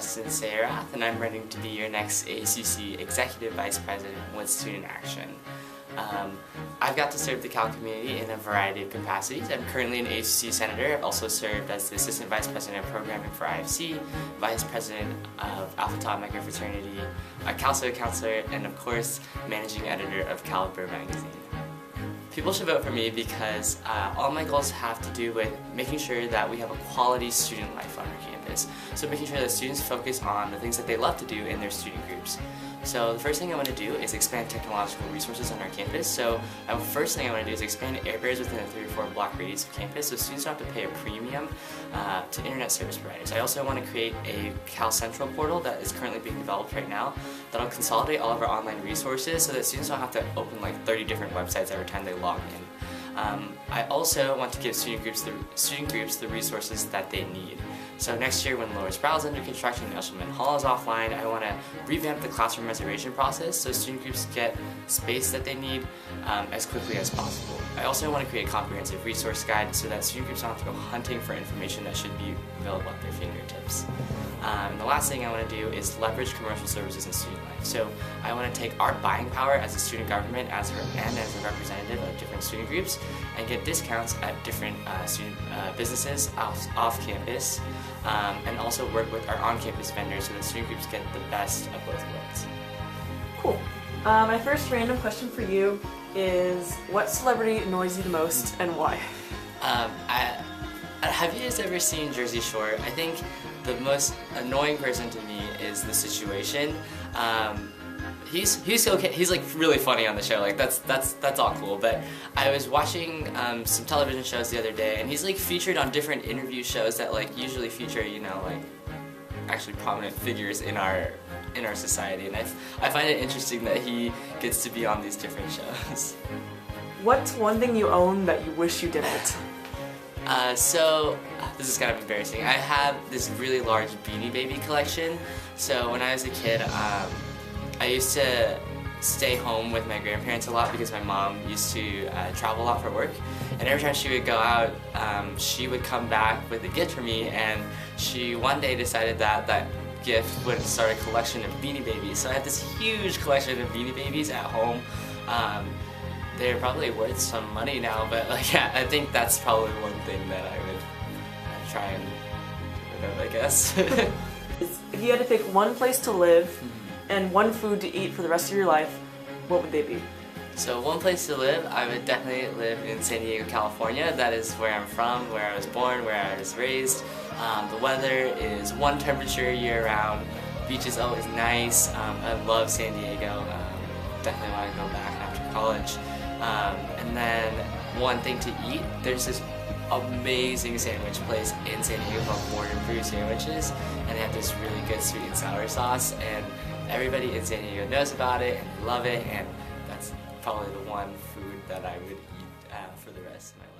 Justin Sayarath, and I'm running to be your next ASUC Executive Vice President with Student Action. I've got to serve the Cal community in a variety of capacities. I'm currently an ASUC Senator. I've also served as the Assistant Vice President of Programming for IFC, Vice President of Alpha Tau Omega Fraternity, a CalSO counselor, and of course, Managing Editor of Caliber magazine. People should vote for me because all my goals have to do with making sure that we have a quality student life on our campus. So making sure that students focus on the things that they love to do in their student groups. So the first thing I want to do is expand technological resources on our campus. So the first thing I want to do is expand airfares within a 3 or 4 block radius of campus so students don't have to pay a premium to internet service providers. I also want to create a Cal Central portal that is currently being developed right now that'll consolidate all of our online resources so that students don't have to open like 30 different websites every time they log in. I also want to give student groups the resources that they need. So next year when Lower Sproul is under construction and Eshelman Hall is offline, I want to revamp the classroom reservation process so student groups get space that they need as quickly as possible. I also want to create a comprehensive resource guide so that student groups don't have to go hunting for information that should be available at their fingertips. And the last thing I want to do is leverage commercial services in student life. So I want to take our buying power as a student government and as a representative of different student groups and get discounts at different student businesses off campus and also work with our on-campus vendors so that student groups get the best of both worlds. Cool. My first random question for you is, what celebrity annoys you the most and why? Have you guys ever seen Jersey Shore? I think the most annoying person to me is the Situation. He's okay. He's like really funny on the show. Like that's all cool. But I was watching some television shows the other day, and he's like featured on different interview shows that like usually feature like actually prominent figures in our society. And I find it interesting that he gets to be on these different shows. What's one thing you own that you wish you didn't? So this is kind of embarrassing. I have this really large Beanie Baby collection. So when I was a kid, I used to stay home with my grandparents a lot because my mom used to travel a lot for work. And every time she would go out, she would come back with a gift for me, and she one day decided that that gift would start a collection of Beanie Babies. So I have this huge collection of Beanie Babies at home. They're probably worth some money now, but like, yeah, I think that's probably one thing that I would try and live out, I guess. If you had to pick one place to live and one food to eat for the rest of your life, what would they be? So one place to live, I would definitely live in San Diego, California. That is where I'm from, where I was born, where I was raised. The weather is one temperature year-round. Beach is always nice. I love San Diego. Definitely want to go back after college. And then one thing to eat, there's this amazing sandwich place in San Diego called Born and Brew Sandwiches, and they have this really good sweet and sour sauce, and everybody in San Diego knows about it and they love it, and that's probably the one food that I would eat for the rest of my life.